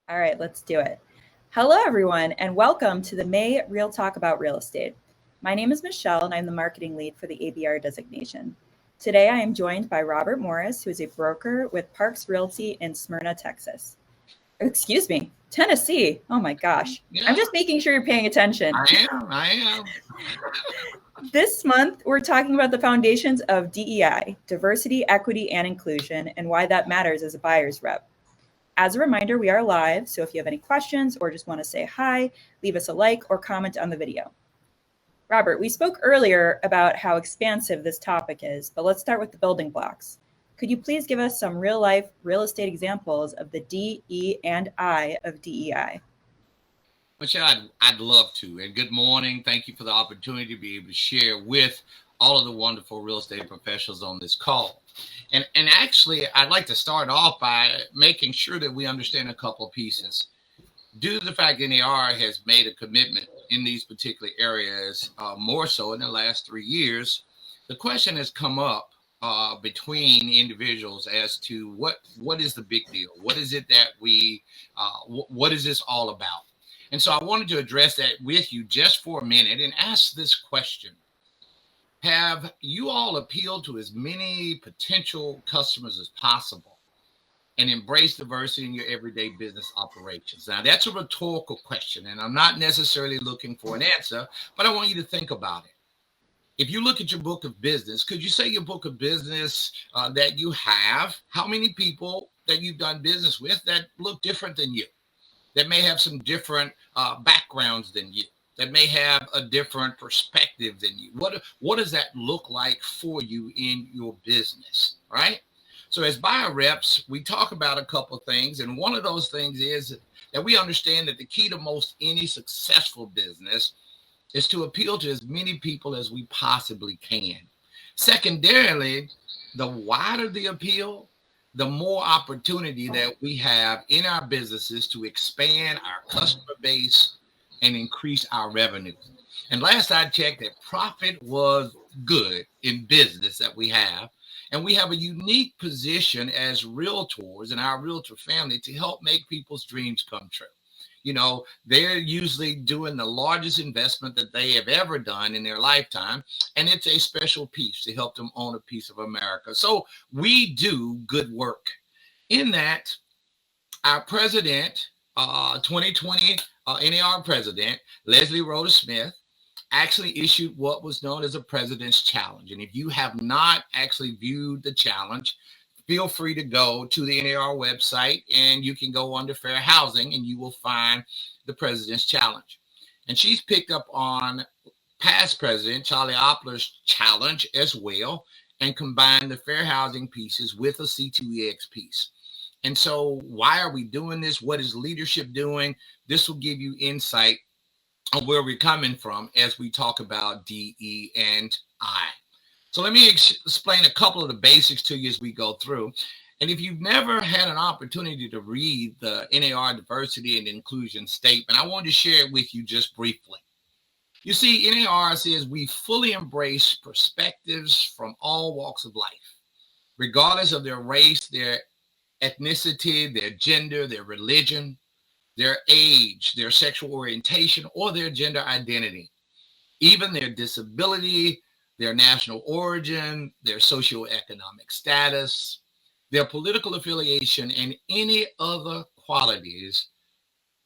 All right, let's do it. Hello, everyone, and welcome to the May Real Talk About Real Estate. My name is Michelle, and I'm the marketing lead for the ABR designation. Today, I am joined by Robert Morris, who is a broker with Parks Realty in Smyrna, Texas. Excuse me, Tennessee. Oh my gosh. I'm Yeah, just making sure you're paying attention. I am. This month, we're talking about the foundations of DEI, diversity, equity, and inclusion, and why that matters as a buyer's rep. As a reminder, we are live, so if you have any questions or just want to say hi, leave us a like or comment on the video. Robert, we spoke earlier about how expansive this topic is, but let's start with the building blocks. Could you please give us some real life real estate examples of the D, E, and I of DEI? Michelle, I'd love to. And good morning. Thank you for the opportunity to be able to share with all of the wonderful real estate professionals on this call. And actually, I'd like to start off by making sure that we understand a couple of pieces. Due to the fact NAR has made a commitment in these particular areas, more so in the last 3 years, the question has come up between individuals as to what is the big deal? What is it that what is this all about? And so I wanted to address that with you just for a minute and ask this question. Have you all appealed to as many potential customers as possible and embrace diversity in your everyday business operations? Now, that's a rhetorical question, and I'm not necessarily looking for an answer, but I want you to think about it. If you look at your book of business, could you say your book of business that you have, how many people that you've done business with that look different than you, that may have some different backgrounds than you, that may have a different perspective than you? What does that look like for you in your business, right? So as buyer reps, we talk about a couple of things, and one of those things is that we understand that the key to most any successful business is to appeal to as many people as we possibly can. Secondarily, the wider the appeal, the more opportunity that we have in our businesses to expand our customer base and increase our revenue. And last I checked, that profit was good in business that we have. And we have a unique position as realtors and our realtor family to help make people's dreams come true. They're usually doing the largest investment that they have ever done in their lifetime, and it's a special piece to help them own a piece of America. So we do good work. In that, our president, 2020 NAR president, Leslie Rhoda Smith, actually issued what was known as a President's Challenge. And if you have not actually viewed the challenge, feel free to go to the NAR website and you can go under fair housing and you will find the President's Challenge. And she's picked up on past President Charlie Opler's challenge as well and combined the fair housing pieces with a C2EX piece. And so, why are we doing this? What is leadership doing? This will give you insight on where we're coming from as we talk about D, E, and I. So let me explain a couple of the basics to you as we go through. And if you've never had an opportunity to read the NAR diversity and inclusion statement, I wanted to share it with you just briefly. You see, NAR says we fully embrace perspectives from all walks of life, regardless of their race, their ethnicity, their gender, their religion, their age, their sexual orientation, or their gender identity, even their disability, their national origin, their socioeconomic status, their political affiliation, and any other qualities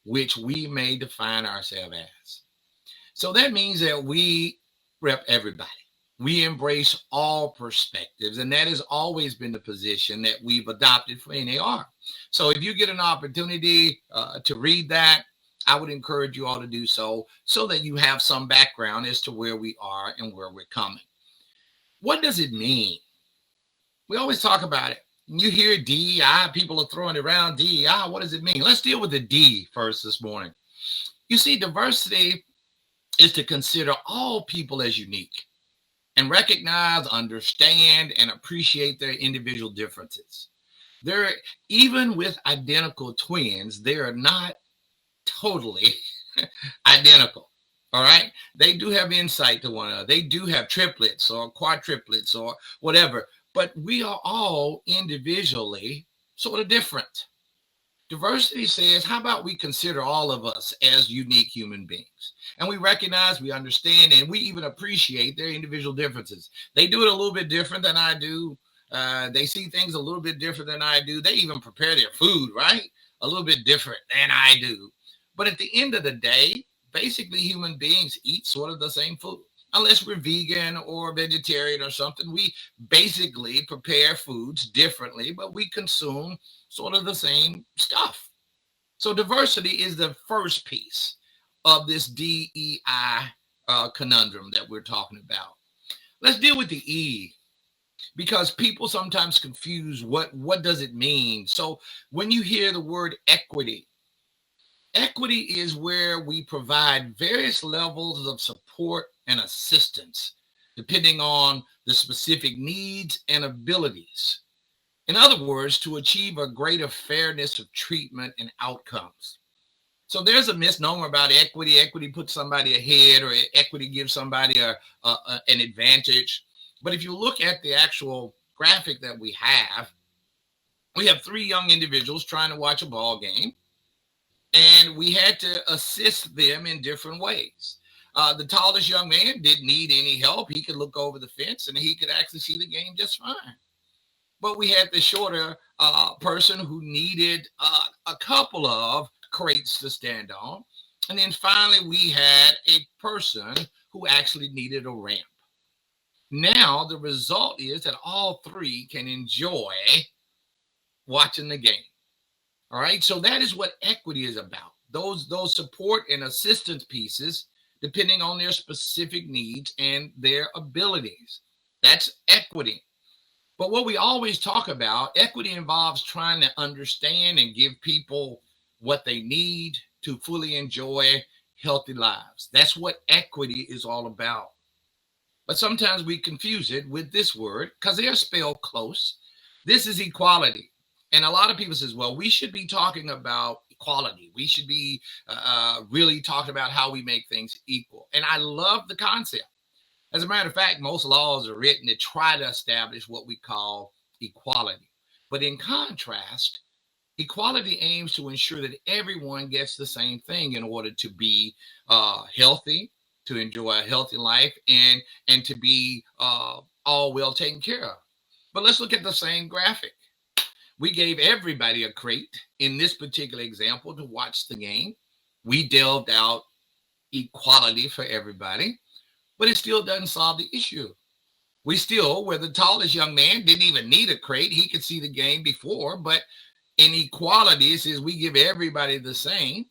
which we may define ourselves as. So that means that we rep everybody. We embrace all perspectives, and that has always been the position that we've adopted for NAR. So if you get an opportunity to read that, I would encourage you all to do so that you have some background as to where we are and where we're coming. What does it mean? We always talk about it. You hear DEI, people are throwing around DEI. What does it mean? Let's deal with the D first this morning. You see, diversity is to consider all people as unique and recognize, understand, and appreciate their individual differences. They're even with identical twins, they are not totally identical. All right. They do have insight to one another. They do have triplets or quadruplets or whatever, but we are all individually sort of different. Diversity says, how about we consider all of us as unique human beings? And we recognize, we understand, and we even appreciate their individual differences. They do it a little bit different than I do. They see things a little bit different than I do. They even prepare their food, right? A little bit different than I do. But at the end of the day, basically human beings eat sort of the same food. Unless we're vegan or vegetarian or something, we basically prepare foods differently, but we consume sort of the same stuff. So diversity is the first piece of this DEI conundrum that we're talking about. Let's deal with the E, because people sometimes confuse what does it mean. So when you hear the word equity, equity is where we provide various levels of support and assistance depending on the specific needs and abilities. In other words, to achieve a greater fairness of treatment and outcomes. So there's a misnomer about equity. Equity puts somebody ahead, or equity gives somebody an advantage. But if you look at the actual graphic that we have three young individuals trying to watch a ball game, and we had to assist them in different ways. The tallest young man didn't need any help. He could look over the fence and he could actually see the game just fine. But we had the shorter person who needed a couple of crates to stand on. And then finally, we had a person who actually needed a ramp. Now, the result is that all three can enjoy watching the game. All right. So that is what equity is about. Those support and assistance pieces, depending on their specific needs and their abilities. That's equity. But what we always talk about, equity involves trying to understand and give people what they need to fully enjoy healthy lives. That's what equity is all about. But sometimes we confuse it with this word because they are spelled close. This is equality. And a lot of people says, well, we should be talking about equality. We should be really talking about how we make things equal. And I love the concept. As a matter of fact, most laws are written to try to establish what we call equality. But in contrast, equality aims to ensure that everyone gets the same thing in order to be healthy, to enjoy a healthy life, and to be all well taken care of. But let's look at the same graphic. We gave everybody a crate in this particular example to watch the game. We delved out equality for everybody, but it still doesn't solve the issue. We still, where the tallest young man didn't even need a crate. He could see the game before, but in equality, it says we give everybody the same.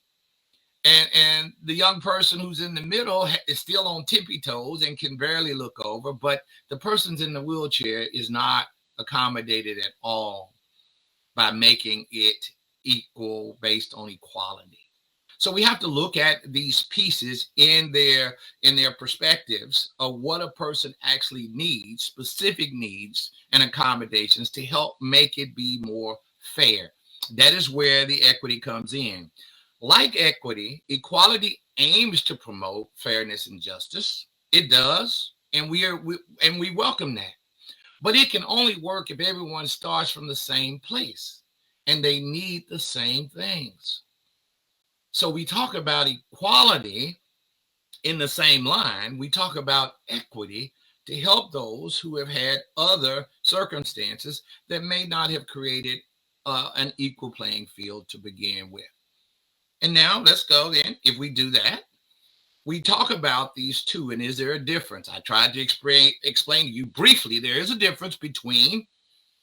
And the young person who's in the middle is still on tippy toes and can barely look over, but the person's in the wheelchair is not accommodated at all by making it equal based on equality. So we have to look at these pieces in their perspectives of what a person actually needs, specific needs and accommodations to help make it be more fair. That is where the equity comes in. Like equity, equality aims to promote fairness and justice. It does, and we welcome that. But it can only work if everyone starts from the same place and they need the same things. So we talk about equality in the same line. We talk about equity to help those who have had other circumstances that may not have created an equal playing field to begin with. And now let's go then. If we do that, we talk about these two, and is there a difference? I tried to explain to you briefly. There is a difference between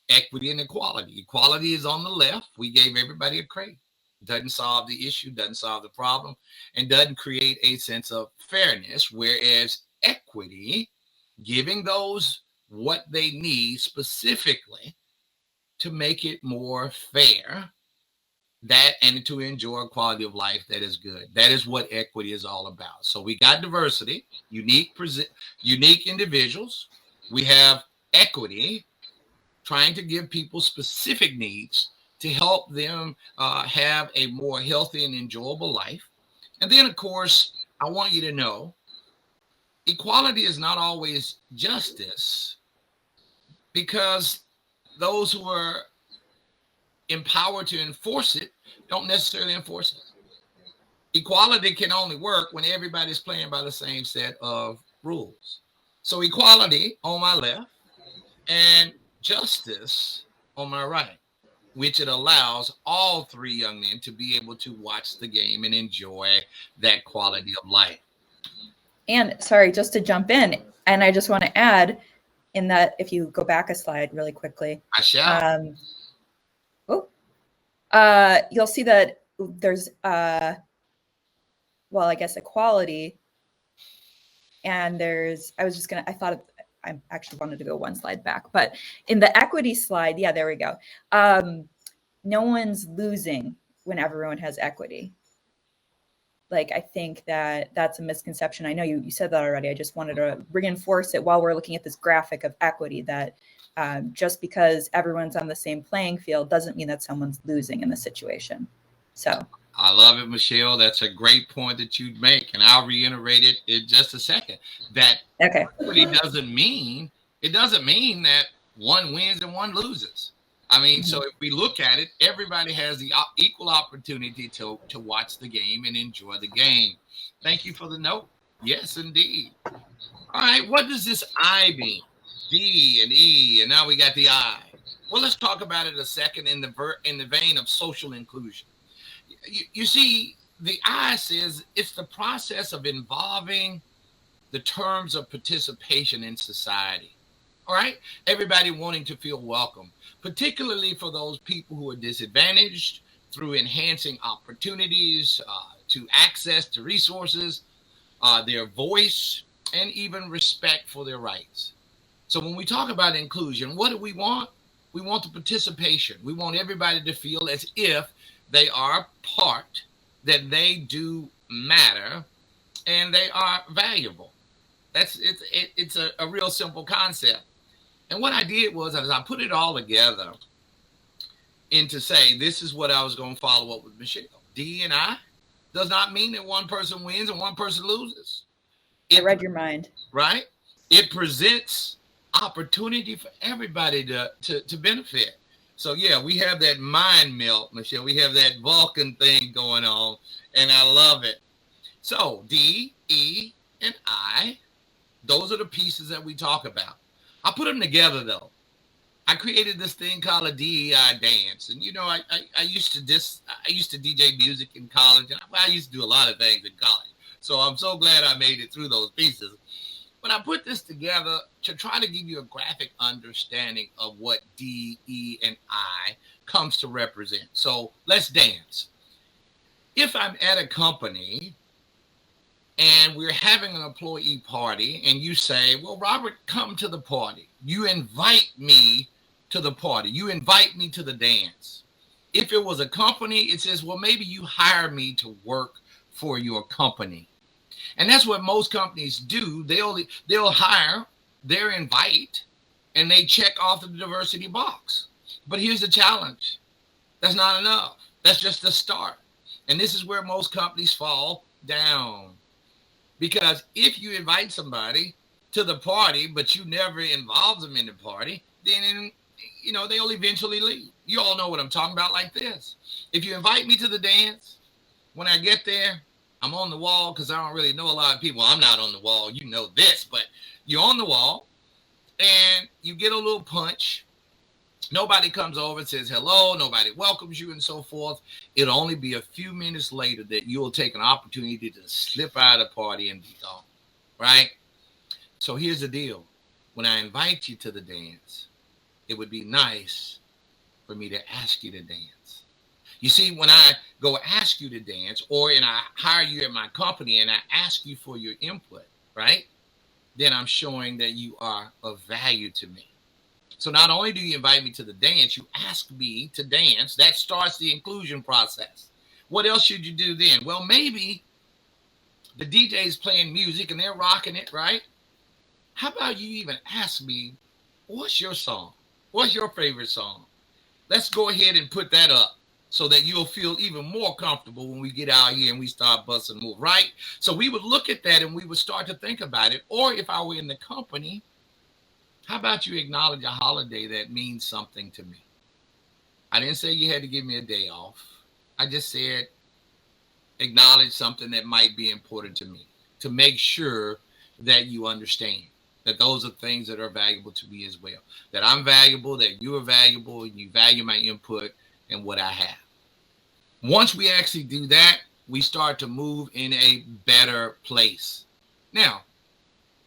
equity and equality. Equality is on the left. We gave everybody a crate. Doesn't solve the issue, doesn't solve the problem, and doesn't create a sense of fairness. Whereas equity, giving those what they need specifically to make it more fair, that and to enjoy a quality of life that is good. That is what equity is all about. So we got diversity, unique individuals. We have equity, trying to give people specific needs to help them have a more healthy and enjoyable life. And then, of course, I want you to know equality is not always justice, because those who are empowered to enforce it don't necessarily enforce it. Equality can only work when everybody's playing by the same set of rules. So equality on my left and justice on my right, which it allows all three young men to be able to watch the game and enjoy that quality of life. And sorry, just to jump in, and I just want to add in that if you go back a slide really quickly, I shall. You'll see that there's, well, I guess equality, and there's, I actually wanted to go one slide back, but in the equity slide, yeah, there we go. No one's losing when everyone has equity. Like, I think that that's a misconception. I know you said that already. I just wanted to reinforce it while we're looking at this graphic of equity, that just because everyone's on the same playing field doesn't mean that someone's losing in the situation. So I love it, Michelle. That's a great point that you'd make, and I'll reiterate it in just a second. That equity doesn't mean that one wins and one loses. I mean, so if we look at it, everybody has the equal opportunity to watch the game and enjoy the game. Thank you for the note. Yes, indeed. All right, what does this I mean? D and E, and now we got the I. Well, let's talk about it a second in the vein of social inclusion. You see, the I says it's the process of involving the terms of participation in society. All right, everybody wanting to feel welcome, particularly for those people who are disadvantaged, through enhancing opportunities to access to resources, their voice, and even respect for their rights. So when we talk about inclusion, what do we want? We want the participation. We want everybody to feel as if they are part, that they do matter, and they are valuable. It's a real simple concept. And what I did was I put it all together into say, this is what I was going to follow up with Michelle. D and I does not mean that one person wins and one person loses. I read your mind. Right? It presents opportunity for everybody to benefit. So yeah, we have that mind melt, Michelle. We have that Vulcan thing going on, and I love it. So D, E, and I, those are the pieces that we talk about. I put them together though. I created this thing called a DEI dance, and you know, I used to DJ music in college, and I used to do a lot of things in college. So I'm so glad I made it through those pieces. But I put this together to try to give you a graphic understanding of what D, E, and I comes to represent. So let's dance. If I'm at a company and we're having an employee party, and you say, well, Robert, come to the party. You invite me to the party. You invite me to the dance. If it was a company, it says, well, maybe you hire me to work for your company. And that's what most companies do. They'll hire, they'll invite, and they check off the diversity box. But here's the challenge. That's not enough. That's just the start. And this is where most companies fall down. Because if you invite somebody to the party, but you never involve them in the party, then, you know, they'll eventually leave. You all know what I'm talking about like this. If you invite me to the dance, when I get there, I'm on the wall because I don't really know a lot of people. I'm not on the wall. You know this, but you're on the wall and you get a little punch. Nobody comes over and says hello. Nobody welcomes you and so forth. It'll only be a few minutes later that you'll take an opportunity to slip out of the party and be gone, right? So here's the deal. When I invite you to the dance, it would be nice for me to ask you to dance. You see, when I go ask you to dance, or and I hire you at my company and I ask you for your input, right? Then I'm showing that you are of value to me. So not only do you invite me to the dance, you ask me to dance. That starts the inclusion process. What else should you do then? Well, maybe the DJ is playing music and they're rocking it, right? How about you even ask me, what's your song? What's your favorite song? Let's go ahead and put that up so that you'll feel even more comfortable when we get out here and we start busting move, right? So we would look at that and we would start to think about it. Or if I were in the company, how about you acknowledge a holiday that means something to me? I didn't say you had to give me a day off. I just said acknowledge something that might be important to me to make sure that you understand that those are things that are valuable to me as well. That I'm valuable, that you are valuable, and you value my input and what I have. Once we actually do that, we start to move in a better place. Now,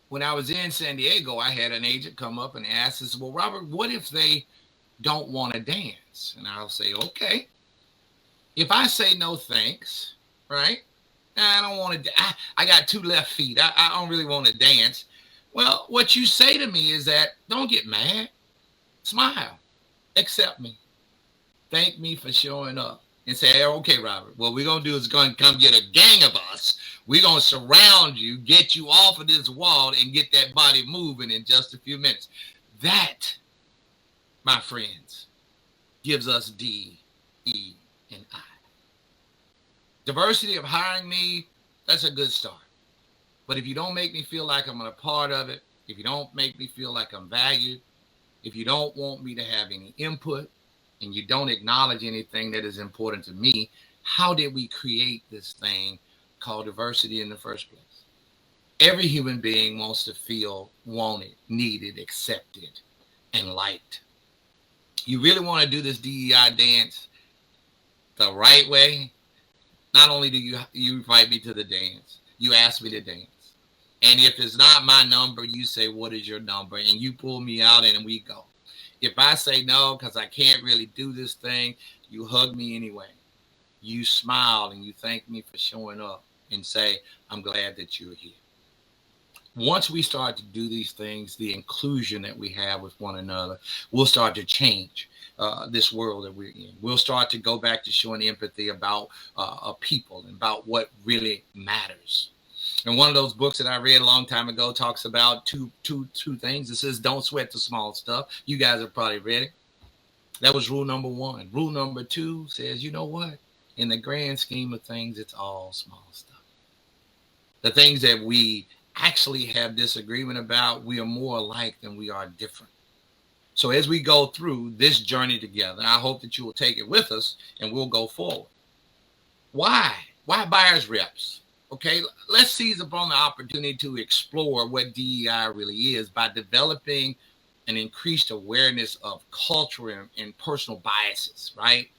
when I was in San Diego, I had an agent come up and ask us, well, Robert, what if they don't want to dance? And I'll say, okay, if I say no thanks, right? I don't want to, I got 2 left feet. I don't really want to dance. Well, what you say to me is that don't get mad, smile, accept me, thank me for showing up. And say, hey, okay, Robert, what we're going to do is going to come get a gang of us. We're going to surround you, get you off of this wall, and get that body moving in just a few minutes. That, my friends, gives us D, E, and I. Diversity of hiring me, that's a good start. But if you don't make me feel like I'm a part of it, if you don't make me feel like I'm valued, if you don't want me to have any input, and you don't acknowledge anything that is important to me, how did we create this thing called diversity in the first place? Every human being wants to feel wanted, needed, accepted, and liked. You really want to do this DEI dance the right way? Not only do you invite me to the dance, you ask me to dance. And if it's not my number, you say, what is your number? And you pull me out and we go. If I say no, because I can't really do this thing, you hug me anyway. You smile and you thank me for showing up and say, I'm glad that you're here. Once we start to do these things, the inclusion that we have with one another, we'll start to change this world that we're in. We'll start to go back to showing empathy about people and about what really matters. And one of those books that I read a long time ago talks about two things. It says, don't sweat the small stuff. You guys have probably read it. That was rule number 1. Rule number 2 says, you know what? In the grand scheme of things, it's all small stuff. The things that we actually have disagreement about, we are more alike than we are different. So as we go through this journey together, I hope that you will take it with us and we'll go forward. Why? Why buyers reps? Okay, let's seize upon the opportunity to explore what DEI really is by developing an increased awareness of culture and personal biases, right?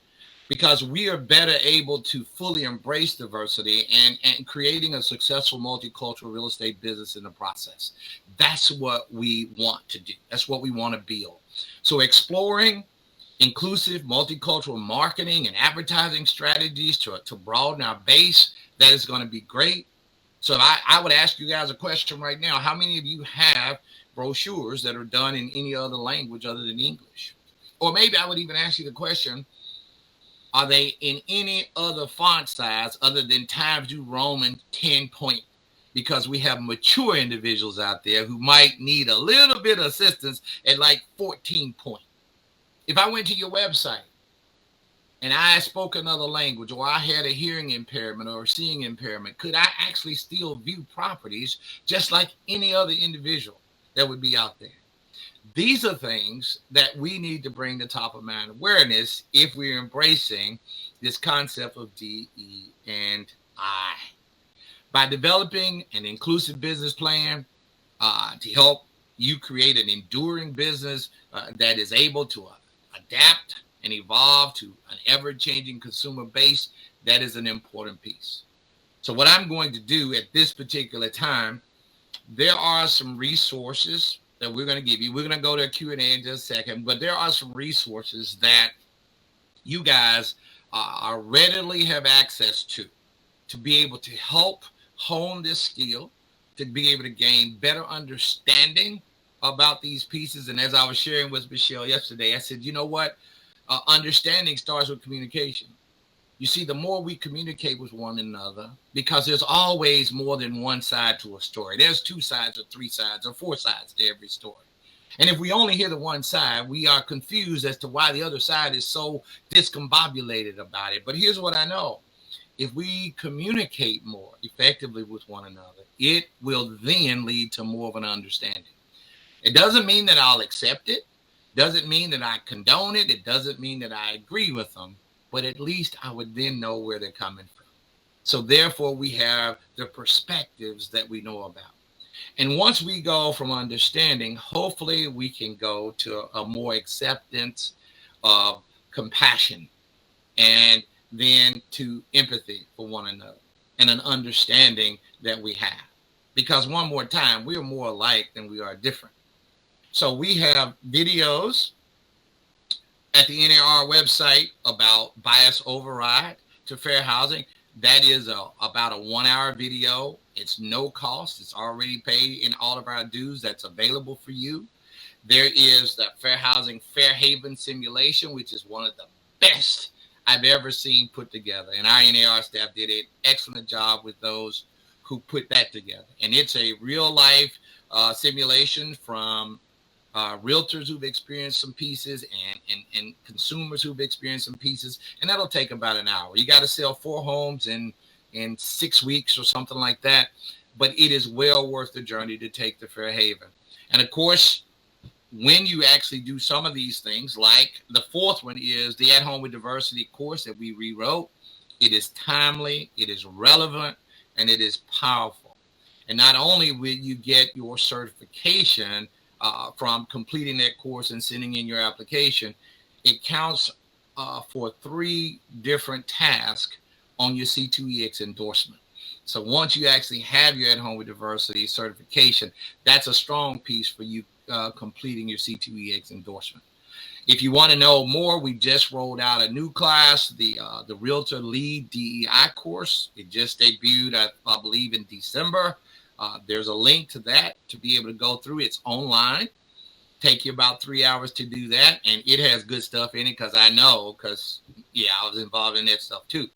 Because we are better able to fully embrace diversity and creating a successful multicultural real estate business in the process. That's what we want to do. That's what we want to build. So exploring inclusive multicultural marketing and advertising strategies to broaden our base, that is going to be great. So I would ask you guys a question right now. How many of you have brochures that are done in any other language other than English? Or maybe I would even ask you the question, are they in any other font size other than Times New Roman 10 point? Because we have mature individuals out there who might need a little bit of assistance at like 14 point. If I went to your website and I spoke another language, or I had a hearing impairment or a seeing impairment, could I actually still view properties just like any other individual that would be out there? These are things that we need to bring to top of mind awareness if we're embracing this concept of DE and I. By developing an inclusive business plan to help you create an enduring business that is able to adapt and evolve to an ever-changing consumer base, that is an important piece. So what I'm going to do at this particular time, there are some resources that we're going to give you. We're going to go to a Q&A in just a second, but there are some resources that you guys are readily have access to be able to help hone this skill, to be able to gain better understanding about these pieces. And as I was sharing with Michelle yesterday, I said, you know what? Understanding starts with communication. You see, the more we communicate with one another, because there's always more than one side to a story. There's 2 sides or 3 sides or 4 sides to every story. And if we only hear the one side, we are confused as to why the other side is so discombobulated about it. But here's what I know. If we communicate more effectively with one another, it will then lead to more of an understanding. It doesn't mean that I'll accept it. Doesn't mean that I condone it. It doesn't mean that I agree with them, but at least I would then know where they're coming from. So therefore, we have the perspectives that we know about. And once we go from understanding, hopefully we can go to a more acceptance of compassion, and then to empathy for one another, and an understanding that we have. Because one more time, we are more alike than we are different. So we have videos at the NAR website about bias override to fair housing. That is about a 1-hour video. It's no cost. It's already paid in all of our dues. That's available for you. There is the Fair Housing Fair Haven simulation, which is one of the best I've ever seen put together. And our NAR staff did an excellent job with those who put that together. And it's a real life simulation from realtors who've experienced some pieces and consumers who've experienced some pieces. And that'll take about an hour. You got to sell 4 homes in 6 weeks or something like that. But it is well worth the journey to take to Fair Haven. And of course, when you actually do some of these things, like the 4th one is the At Home with Diversity course that we rewrote. It is timely, it is relevant, and it is powerful. And not only will you get your certification from completing that course and sending in your application, it counts for 3 different tasks on your C2EX endorsement. So once you actually have your At Home with Diversity certification, that's a strong piece for you completing your C2EX endorsement. If you want to know more, we just rolled out a new class, the Realtor Lead DEI course. It just debuted, I believe, in December. There's a link to that to be able to go through. It's online. Take you about 3 hours to do that. And it has good stuff in it because I was involved in that stuff too.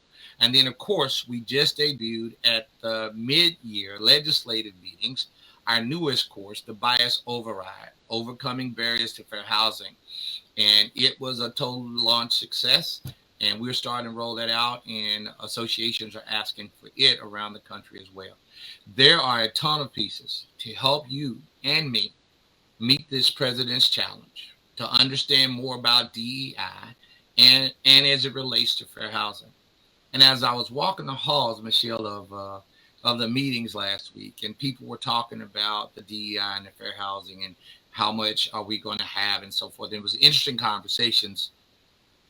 And then, of course, we just debuted at the mid-year legislative meetings our newest course, the Bias Override, Overcoming Barriers to Fair Housing. And it was a total launch success. And we're starting to roll that out, and associations are asking for it around the country as well. There are a ton of pieces to help you and me meet this president's challenge, to understand more about DEI and as it relates to fair housing. And as I was walking the halls, Michelle, of the meetings last week, and people were talking about the DEI and the fair housing and how much are we going to have and so forth. It was interesting conversations.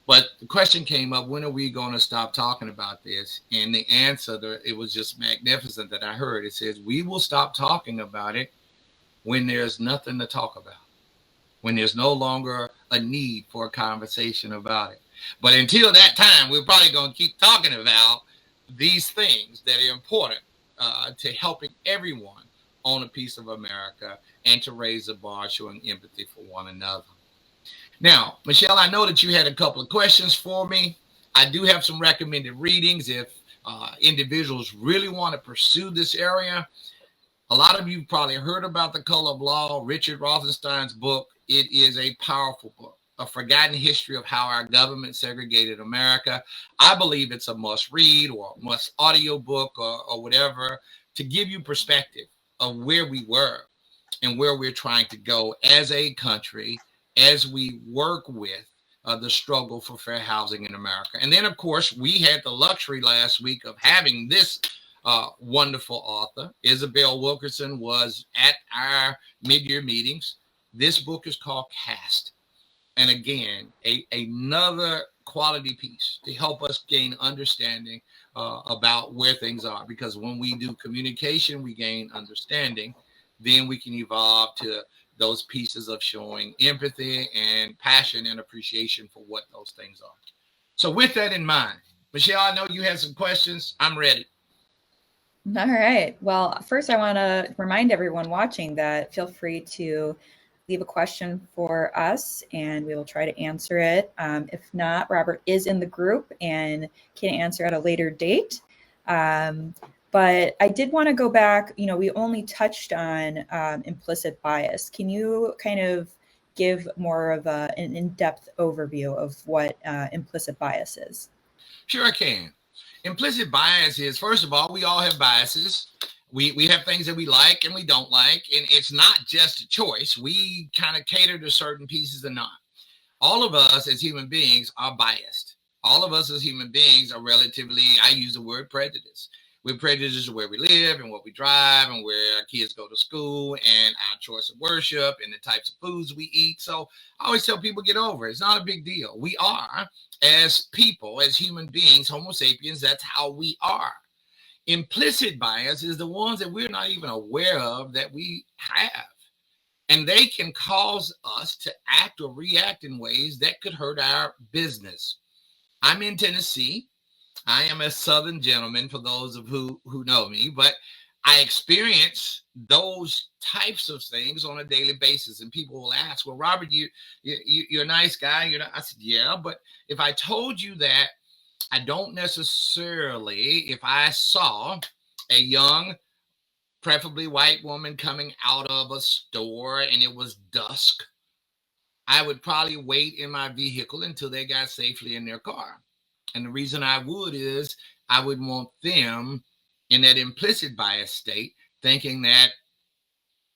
But the question came up, when are we going to stop talking about this? And the answer, it was just magnificent that I heard. It says, we will stop talking about it when there's nothing to talk about, when there's no longer a need for a conversation about it. But until that time, we're probably going to keep talking about these things that are important to helping everyone own a piece of America and to raise the bar, showing empathy for one another. Now, Michelle, I know that you had a couple of questions for me. I do have some recommended readings if individuals really want to pursue this area. A lot of you probably heard about The Color of Law, Richard Rothenstein's book. It is a powerful book, A Forgotten History of How Our Government Segregated America. I believe it's a must read or must audio book or whatever to give you perspective of where we were and where we're trying to go as a country as we work with the struggle for fair housing in America. And then, of course, we had the luxury last week of having this wonderful author. Isabel Wilkerson was at our mid-year meetings. This book is called Cast. And again, another quality piece to help us gain understanding about where things are. Because when we do communication, we gain understanding. Then we can evolve to those pieces of showing empathy and passion and appreciation for what those things are. So with that in mind, Michelle, I know you had some questions. I'm ready. All right. Well, first I want to remind everyone watching that feel free to leave a question for us and we will try to answer it. If not, Robert is in the group and can answer at a later date. But I did want to go back, we only touched on implicit bias. Can you kind of give more of an in-depth overview of what implicit bias is? Sure I can. Implicit bias is, first of all, we all have biases. We have things that we like and we don't like, and it's not just a choice. We kind of cater to certain pieces and not. All of us as human beings are biased. All of us as human beings are relatively, I use the word prejudice. We're prejudiced to where we live and what we drive and where our kids go to school and our choice of worship and the types of foods we eat. So I always tell people, get over it. It's not a big deal. We are, as people, as human beings, Homo sapiens, that's how we are. Implicit bias is the ones that we're not even aware of that we have. And they can cause us to act or react in ways that could hurt our business. I'm in Tennessee. I am a Southern gentleman for those of who know me, but I experience those types of things on a daily basis. And people will ask, well, Robert, you're a nice guy. You're not. I said, yeah, but if I told you that I don't necessarily, if I saw a young, preferably white woman coming out of a store and it was dusk, I would probably wait in my vehicle until they got safely in their car. And the reason I would is I would want them in that implicit bias state, thinking that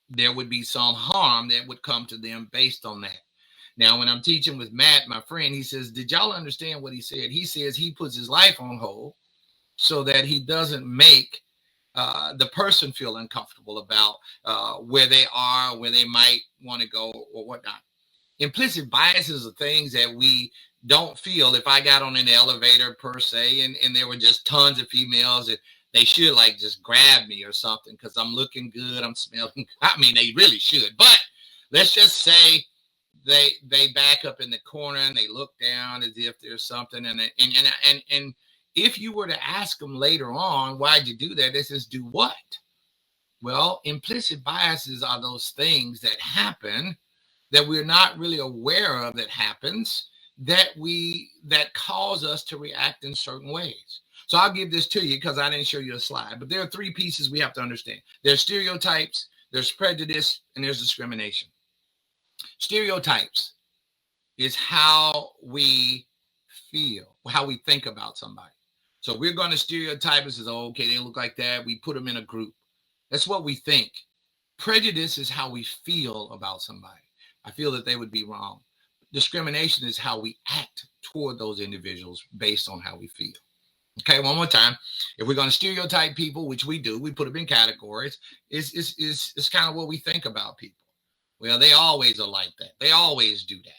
there would be some harm that would come to them based on that. Now, when I'm teaching with Matt, my friend, he says, did y'all understand what he said? He says he puts his life on hold so that he doesn't make the person feel uncomfortable about where they are, where they might want to go or whatnot. Implicit biases are things that we don't feel. If I got on an elevator per se and there were just tons of females that they should like just grab me or something because I'm looking good, I'm smelling. I mean, they really should. But let's just say they back up in the corner and they look down as if there's something. And if you were to ask them later on, why'd you do that? They says, do what? Well, implicit biases are those things that happen that we're not really aware of that happens that cause us to react in certain ways. So I'll give this to you because I didn't show you a slide, but there are three pieces we have to understand. There's stereotypes, there's prejudice, and there's discrimination. Stereotypes is how we feel, how we think about somebody. So we're going to stereotype as, oh, okay, they look like that. We put them in a group. That's what we think. Prejudice is how we feel about somebody. I feel that they would be wrong. Discrimination is how we act toward those individuals based on how we feel. Okay, one more time. If we're going to stereotype people, which we do, we put them in categories, it's kind of what we think about people. Well, they always are like that. They always do that.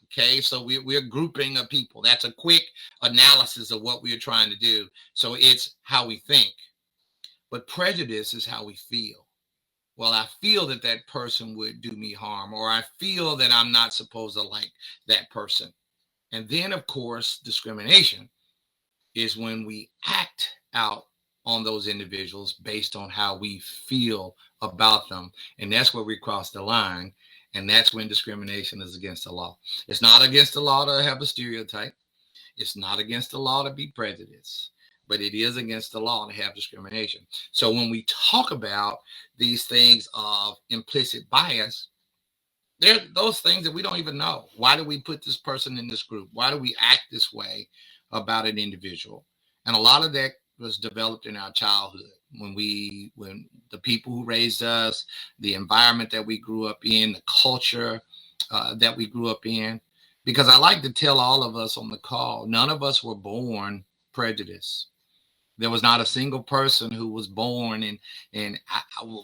Okay, so we're grouping of people. That's a quick analysis of what we're trying to do. So it's how we think. But prejudice is how we feel. Well, I feel that that person would do me harm, or I feel that I'm not supposed to like that person. And then, of course, discrimination is when we act out on those individuals based on how we feel about them. And that's where we cross the line. And that's when discrimination is against the law. It's not against the law to have a stereotype. It's not against the law to be prejudiced. But it is against the law to have discrimination. So when we talk about these things of implicit bias, they're those things that we don't even know. Why do we put this person in this group? Why do we act this way about an individual? And a lot of that was developed in our childhood when the people who raised us, the environment that we grew up in, the culture that we grew up in. Because I like to tell all of us on the call, none of us were born prejudiced. There was not a single person who was born and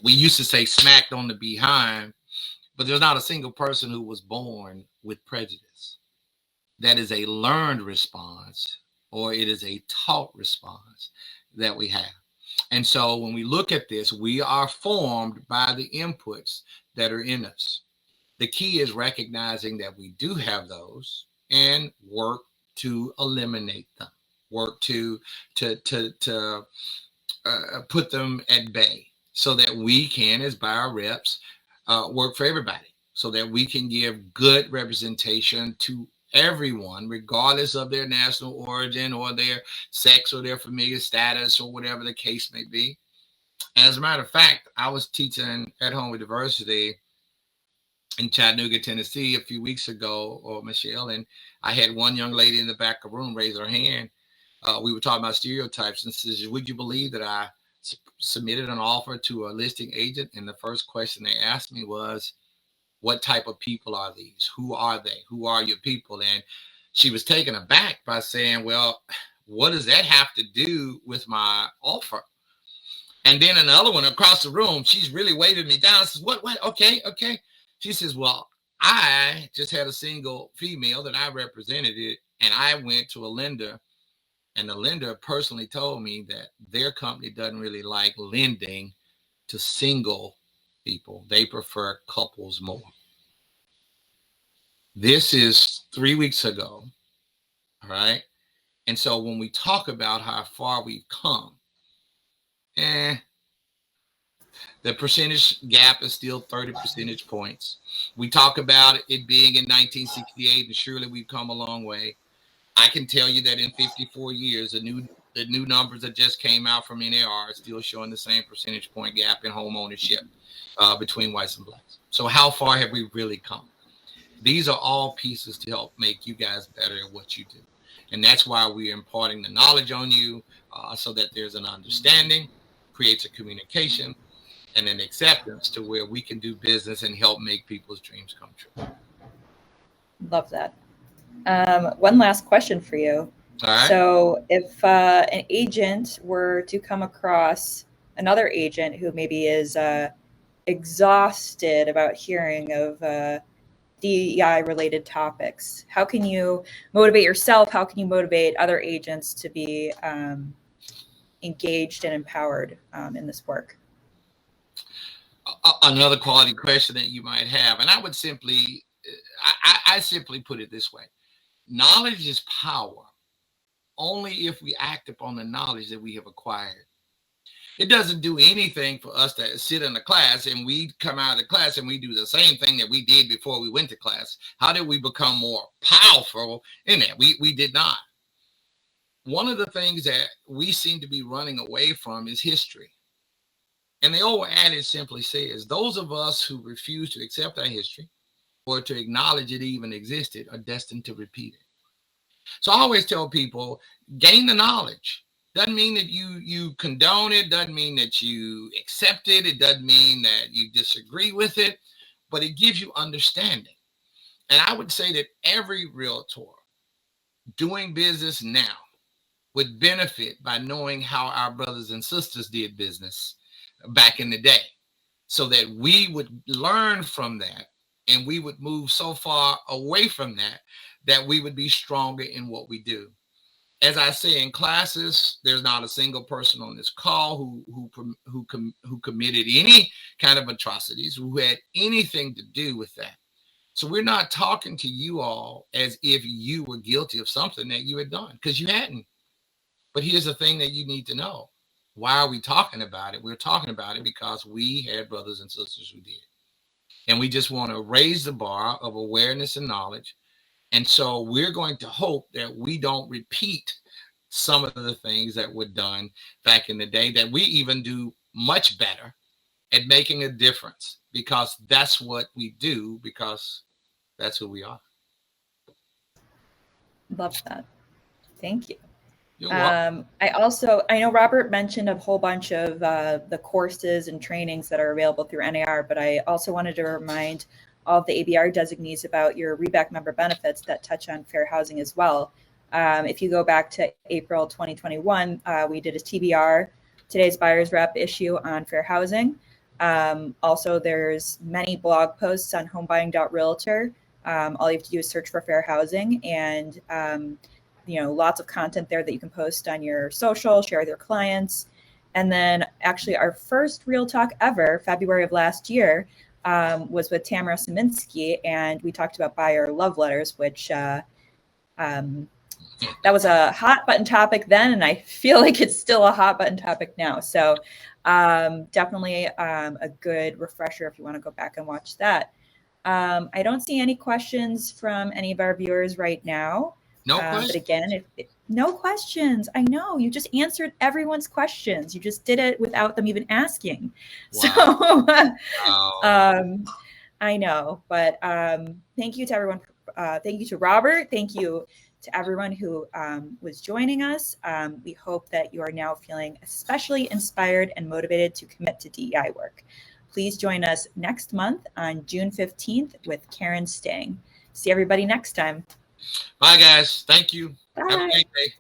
we used to say smacked on the behind, but there's not a single person who was born with prejudice. That is a learned response, or it is a taught response that we have. And so when we look at this, we are formed by the inputs that are in us. The key is recognizing that we do have those and work to eliminate them. Work to put them at bay so that we can, as buyer reps, work for everybody so that we can give good representation to everyone, regardless of their national origin or their sex or their familial status or whatever the case may be. As a matter of fact, I was teaching at Home with Diversity in Chattanooga, Tennessee a few weeks ago, Michelle, and I had one young lady in the back of the room raise her hand. We were talking about stereotypes and says, would you believe that I submitted an offer to a listing agent, and the first question they asked me was, what type of people are these? Who are they? Who are your people? And she was taken aback by saying, well, what does that have to do with my offer? And then another one across the room, she's really waving me down. Says, what? Okay. She says, well, I just had a single female that I represented it, and I went to a lender, and the lender personally told me that their company doesn't really like lending to single people. They prefer couples more. This is 3 weeks ago. All right. And so when we talk about how far we've come, the percentage gap is still 30 percentage points. We talk about it being in 1968, and surely we've come a long way. I can tell you that in 54 years, the new numbers that just came out from NAR are still showing the same percentage point gap in home ownership between whites and blacks. So how far have we really come? These are all pieces to help make you guys better at what you do. And that's why we're imparting the knowledge on you so that there's an understanding, creates a communication, and an acceptance to where we can do business and help make people's dreams come true. Love that. One last question for you. All right. So if an agent were to come across another agent who maybe is exhausted about hearing of DEI related topics, how can you motivate yourself? How can you motivate other agents to be engaged and empowered in this work? Another quality question that you might have, and I would simply, I simply put it this way: knowledge is power only if we act upon the knowledge that we have acquired. It doesn't do anything for us to sit in a class and we come out of the class and we do the same thing that we did before we went to class. How did we become more powerful in that? We did not. One of the things that we seem to be running away from is history. And the old adage simply says, those of us who refuse to accept our history or to acknowledge it even existed are destined to repeat it. So I always tell people, gain the knowledge. Doesn't mean that you condone it, doesn't mean that you accept it, it doesn't mean that you disagree with it, but it gives you understanding. And I would say that every realtor doing business now would benefit by knowing how our brothers and sisters did business back in the day, so that we would learn from that and we would move so far away from that that we would be stronger in what we do. As I say in classes, there's not a single person on this call who committed any kind of atrocities, who had anything to do with that. So we're not talking to you all as if you were guilty of something that you had done, because you hadn't. But here's the thing that you need to know. Why are we talking about it? We're talking about it because we had brothers and sisters who did. And we just want to raise the bar of awareness and knowledge. And so we're going to hope that we don't repeat some of the things that were done back in the day, that we even do much better at making a difference, because that's what we do, because that's who we are. Love that. Thank you. You're welcome. I know Robert mentioned a whole bunch of the courses and trainings that are available through NAR, but I also wanted to remind all of the ABR designees about your REBAC member benefits that touch on fair housing as well. If you go back to April 2021, we did a TBR, Today's Buyer's Rep issue on fair housing. Also, there's many blog posts on homebuying.realtor. All you have to do is search for fair housing, and lots of content there that you can post on your social, share with your clients. And then actually our first Real Talk ever, February of last year, was with Tamara Saminsky, and we talked about buyer love letters, which that was a hot button topic then, and I feel like it's still a hot button topic now. So definitely a good refresher if you want to go back and watch that. I don't see any questions from any of our viewers right now. No questions. But again, no questions. I know you just answered everyone's questions. You just did it without them even asking. Wow. So I know, but thank you to everyone. Thank you to Robert. Thank you To everyone who was joining us, we hope that you are now feeling especially inspired and motivated to commit to DEI work. Please join us next month on June 15th with Karen Sting. See everybody next time. Bye, guys. Thank you. Bye. Have a great day.